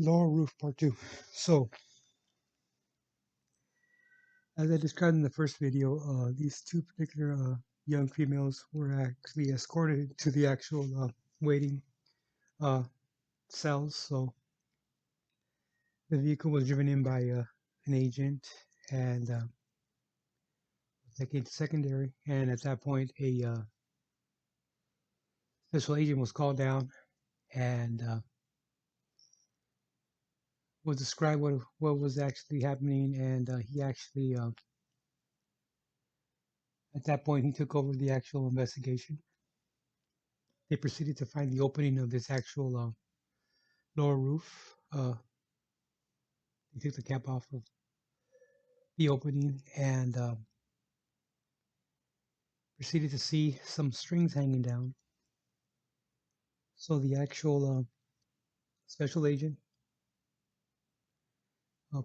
Lower Roof Part 2. So, as I described in the first video, these two particular young females were actually escorted to the actual waiting uh, cells. So, the vehicle was driven in by an agent and taken to secondary. And at that point, a special agent was called down and was described what was actually happening. And he actually, at that point, he took over the actual investigation. They proceeded to find the opening of this actual lower roof. They took the cap off of the opening and proceeded to see some strings hanging down. So the actual special agent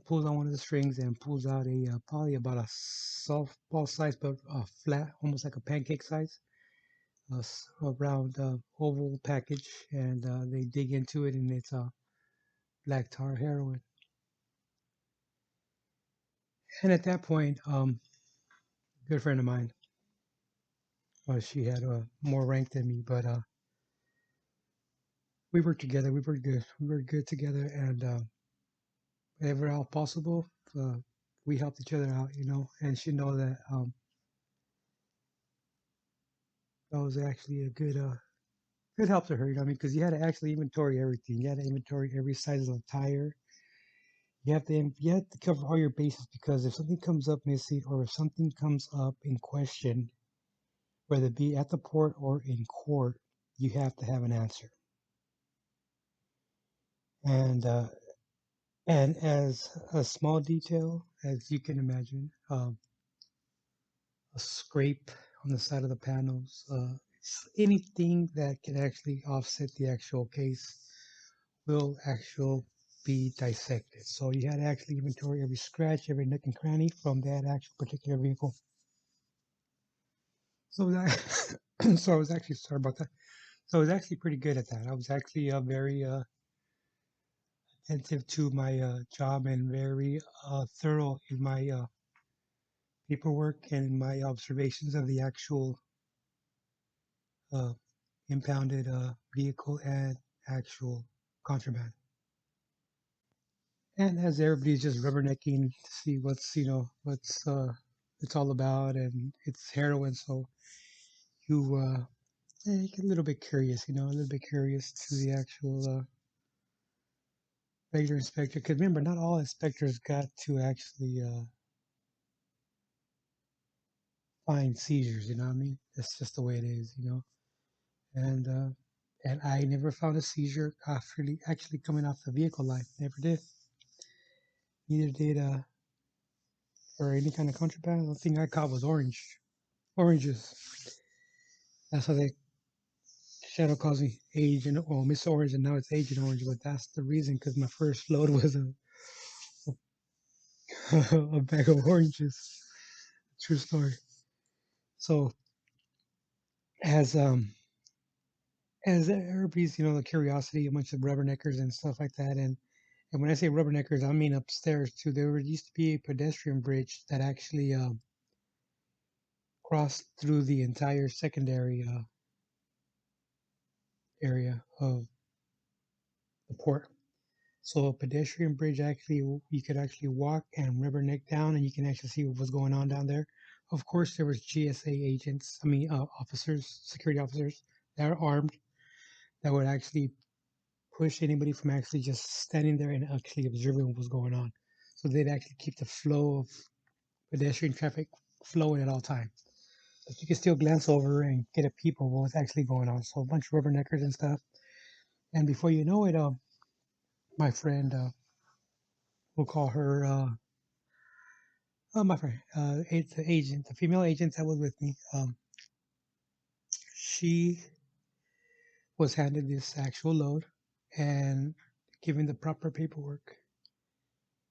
pulls on one of the strings and pulls out a probably about a softball size, but flat, almost like a pancake size, a round oval package, and they dig into it, and it's black tar heroin. And at that point, a good friend of mine, she had more rank than me, but we worked together. We were good. We were good together, and whenever all possible, uh, we helped each other out, And she know that that was actually a good help to her, because you had to actually inventory everything. You had to inventory every size of tire. You have to cover all your bases because if something comes up missing or if something comes up in question, whether it be at the port or in court, you have to have an answer. And as a small detail as you can imagine, a scrape on the side of the panels, anything that can actually offset the actual case will actually be dissected. So you had to actually inventory every scratch, every nook and cranny from that actual particular vehicle. So that, so I was actually sorry about that. So I was actually pretty good at that. I was actually very attentive to my job and very thorough in my paperwork and my observations of the actual uh, impounded vehicle and actual contraband. And as everybody's just rubbernecking to see what's it's all about, and it's heroin, so you get a little bit curious, a little bit curious to the actual regular inspector. Because remember, not all inspectors got to actually find seizures. You know what I mean? That's just the way it is. And and I never found a seizure actually coming off the vehicle line. Never did. Neither did or any kind of contraband. The thing I caught was oranges. That's how they Shadow calls me Agent, well, Miss Orange, and now it's Agent Orange. But that's the reason, because my first load was a bag of oranges. True story. So as everybody's, the curiosity, a bunch of rubberneckers and stuff like that, and when I say rubberneckers, I mean upstairs too. There used to be a pedestrian bridge that actually crossed through the entire secondary area of the port. So a pedestrian bridge actually, you could actually walk and rubberneck down, and you can actually see what was going on down there. Of course, there was GSA agents, officers, security officers that are armed that would actually push anybody from actually just standing there and actually observing what was going on. So they'd actually keep the flow of pedestrian traffic flowing at all times. But you can still glance over and get a peep of what's actually going on. So a bunch of rubberneckers and stuff. And before you know it, my friend, we'll call her my friend, it's the agent, the female agent that was with me. She was handed this actual load and given the proper paperwork,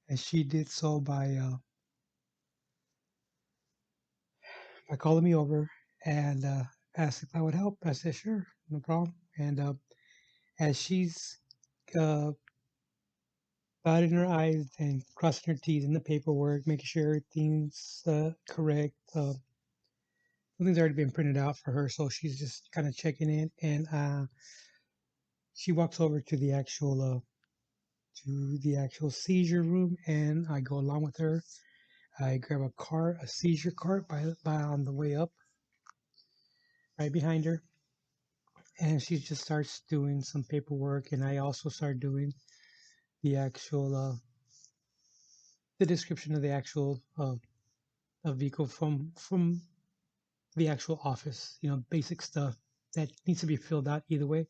and she did so by calling me over and asked if I would help. I said sure, no problem. And as she's uh, dotting her I's and crossing her T's in the paperwork, making sure everything's correct. Something's already been printed out for her, so she's just kind of checking in. And she walks over to the actual seizure room, and I go along with her. I grab a seizure cart by on the way up, right behind her, and she just starts doing some paperwork, and I also start doing the actual the description of the actual vehicle from the actual office. You know, basic stuff that needs to be filled out either way,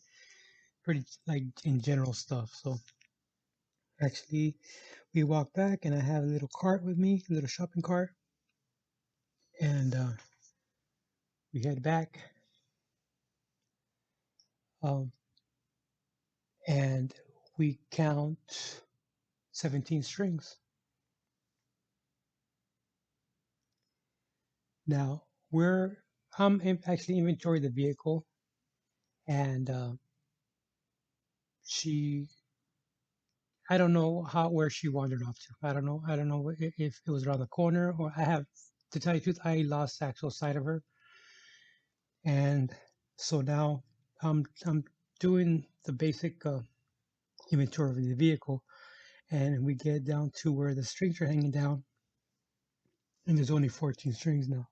pretty like in general stuff. So actually, we walk back, and I have a little cart with me, a little shopping cart, and we head back. Um, and we count 17 strings. Now actually inventory the vehicle, and she I don't know how where she wandered off to. I don't know if it was around the corner, or I have to tell you the truth, I lost actual sight of her, and so now I'm doing the basic inventory of the vehicle, and we get down to where the strings are hanging down, and there's only 14 strings now.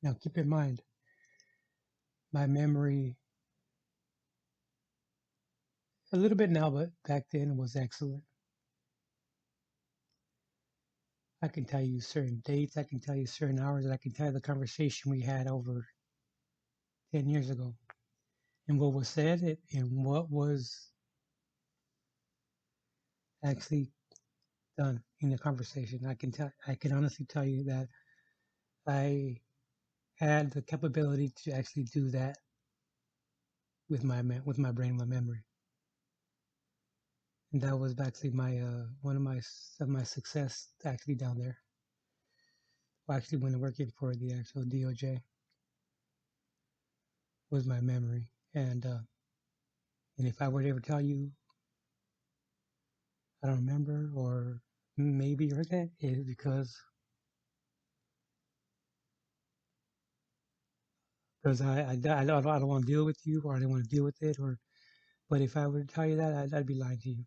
Now keep in mind, my memory a little bit now, but back then was excellent. I can tell you certain dates, I can tell you certain hours, and I can tell you the conversation we had over 10 years ago, and what was said and what was actually done in the conversation. I can honestly tell you that I had the capability to actually do that with my brain, my memory, and that was actually my one of my success actually down there. Well, actually, when working for the actual DOJ, was my memory, and if I were to ever tell you I don't remember, or maybe you heard that, is because I don't want to deal with you, or I don't want to deal with it, or but if I were to tell you that, I'd be lying to you.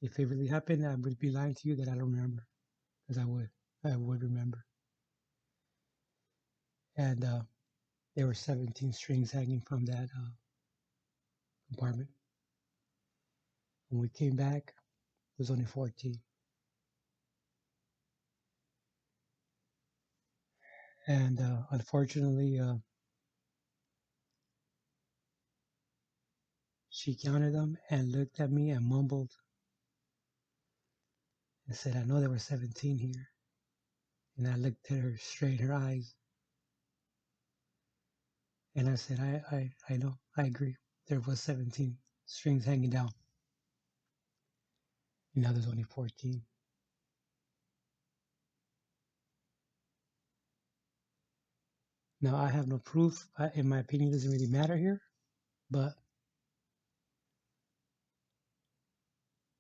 If it really happened, I would be lying to you that I don't remember, because I would remember. And there were 17 strings hanging from that compartment. When we came back, there was only 14. And unfortunately, she counted them and looked at me and mumbled and said, "I know there were 17 here." And I looked at her straight in her eyes, and I said, I know, I agree. There was 17 strings hanging down, and now there's only 14. Now, I have no proof. In my opinion, it doesn't really matter here, but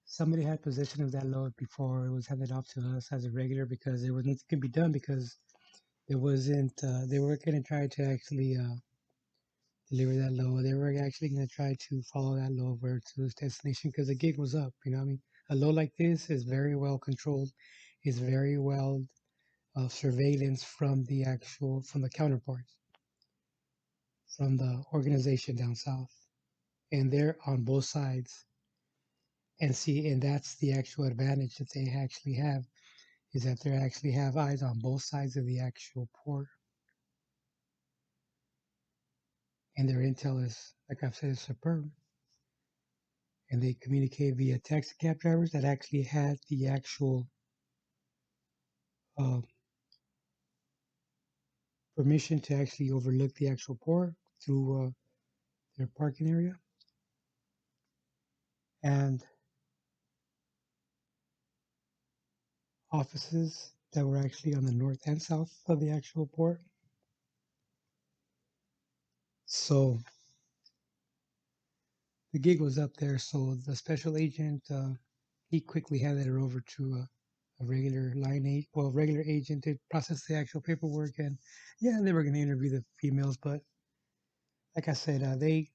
somebody had possession of that load before it was handed off to us as a regular, because there was nothing can be done, because there wasn't, they weren't going to try to actually deliver that load. They were actually going to try to follow that load over to its destination, because the gig was up. You know what I mean? A load like this is very well controlled, is very well surveillance from the counterparts, from the organization down south, and they're on both sides. And see, and that's the actual advantage that they actually have, is that they actually have eyes on both sides of the actual port, and their intel is, like I've said, is superb. And they communicate via taxi cab drivers that actually had the actual uh, permission to actually overlook the actual port through their parking area, and offices that were actually on the north and south of the actual port. So the gig was up there, so the special agent he quickly handed her over to a regular regular agent to process the actual paperwork. And yeah, they were going to interview the females, but like I said, they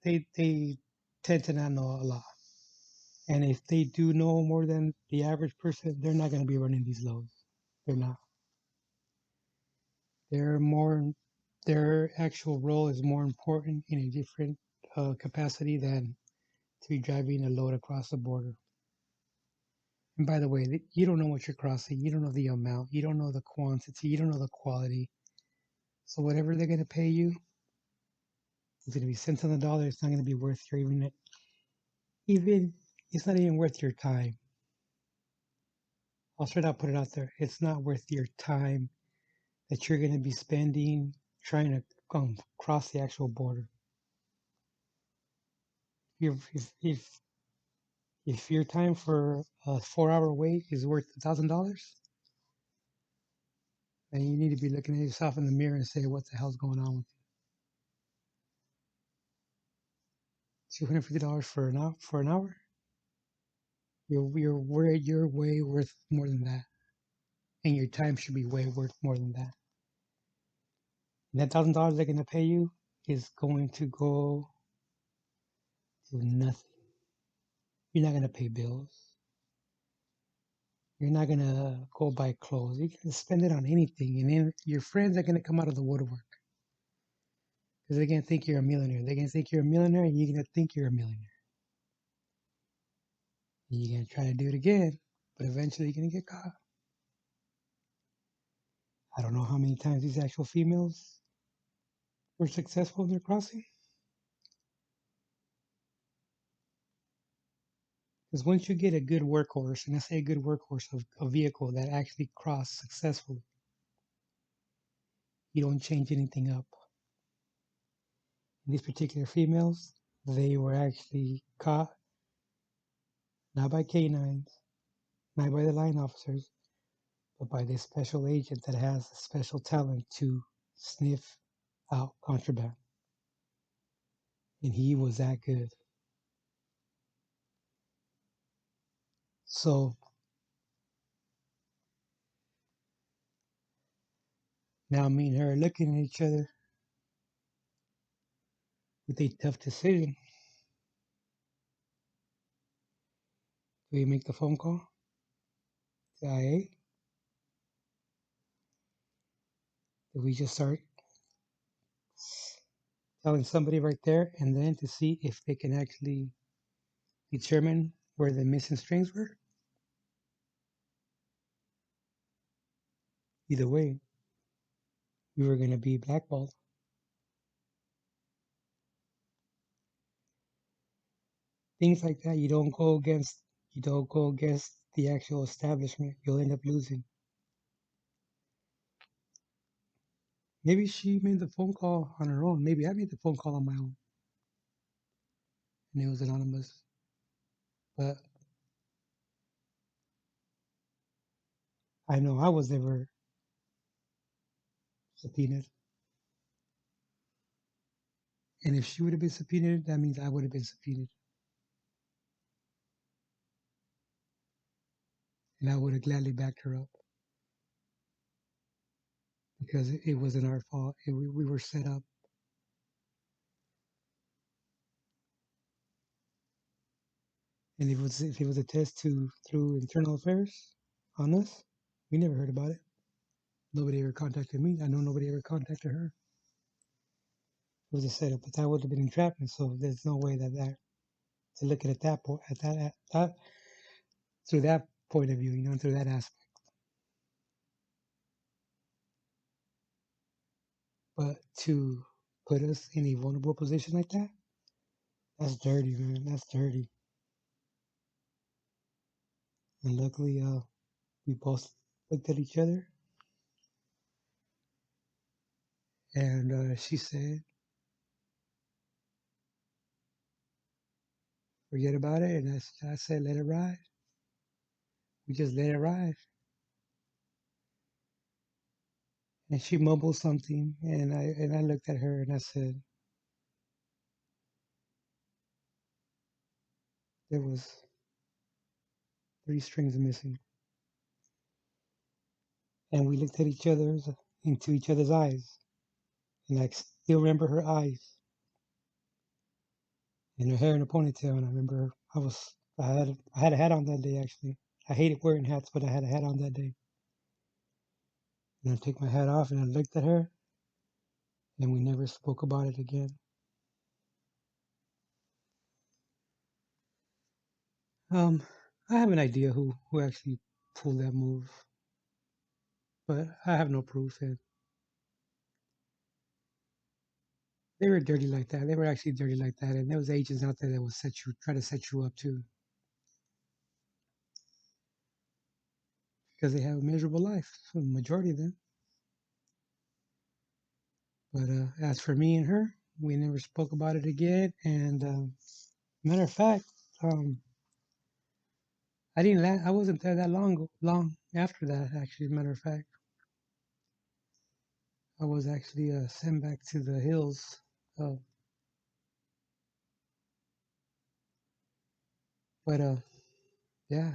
tend to not know a lot. And if they do know more than the average person, they're not going to be running these loads. They're not. They're more. Their actual role is more important in a different capacity than to be driving a load across the border. And by the way, you don't know what you're crossing. You don't know the amount. You don't know the quantity. You don't know the quality. So whatever they're going to pay you is going to be cents on the dollar. It's not going to be worth your even. It's not even worth your time. I'll straight out put it out there. It's not worth your time that you're going to be spending trying to cross the actual border. If your time for a 4 hour wait is worth $1,000, then you need to be looking at yourself in the mirror and say, what the hell's going on with you? $250 for an hour? You're way worth more than that, and your time should be way worth more than that. And that $1,000 they're gonna pay you is going to go to nothing. You're not gonna pay bills. You're not gonna go buy clothes. You can spend it on anything, and then your friends are gonna come out of the woodwork because they're gonna think you're a millionaire. They're gonna think you're a millionaire, and you're gonna think you're a millionaire. And you're gonna try to do it again, but eventually you're gonna get caught. I don't know how many times these actual females were successful in their crossing. Because once you get a good workhorse, and I say a good workhorse of a vehicle that actually crossed successfully, you don't change anything up. And these particular females, they were actually caught not by canines, not by the line officers, but by this special agent that has a special talent to sniff out contraband. And he was that good. So now me and her are looking at each other with a tough decision. Do we make the phone call to IA? Do we just start telling somebody right there and then to see if they can actually determine where the missing strings were? Either way, we were going to be blackballed. Things like that, you don't go against the actual establishment. You'll end up losing. Maybe she made the phone call on her own. Maybe I made the phone call on my own, and it was anonymous. But I know I was never subpoenaed. And if she would have been subpoenaed, that means I would have been subpoenaed. And I would have gladly backed her up because it wasn't our fault. We were set up. And if it was a test through internal affairs on us, we never heard about it. Nobody ever contacted me. I know nobody ever contacted her. It was a setup, but that would have been entrapment. So there's no way that to look at it that point at that through that point of view, through that aspect. But to put us in a vulnerable position like that, that's dirty, man. That's dirty. And luckily, we both looked at each other, and she said, "Forget about it." And I said, "Let it ride." We just let it ride. And she mumbled something, and I looked at her and I said, there was 3 strings missing, and we looked at each other's into each other's eyes, and I still remember her eyes and her hair in a ponytail. And I remember I had a hat on that day actually. I hated wearing hats, but I had a hat on that day. And I took my hat off and I looked at her, and we never spoke about it again. Um, I have an idea who actually pulled that move, but I have no proof. And they were dirty like that. They were actually dirty like that, and there was agents out there that would try to set you up too, because they have a miserable life. For the majority of them. But as for me and her, we never spoke about it again. And matter of fact, um, I didn't. I wasn't there that long after that. Actually, matter of fact, I was actually sent back to the hills. Uh, but yeah,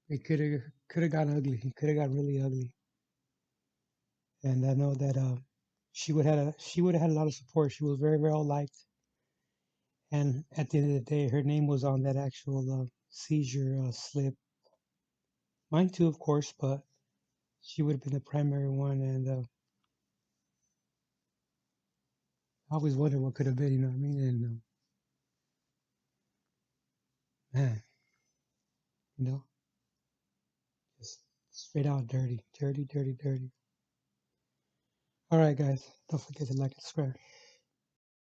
it could have gotten ugly. It could have got really ugly. And I know that she would have had a lot of support. She was very well liked. And at the end of the day, her name was on that actual seizure slip. Mine too, of course, but she would have been the primary one. And I always wonder what could have been. You know what I mean? And man, you know, just straight out dirty, dirty, dirty, dirty. All right, guys, don't forget to like and subscribe.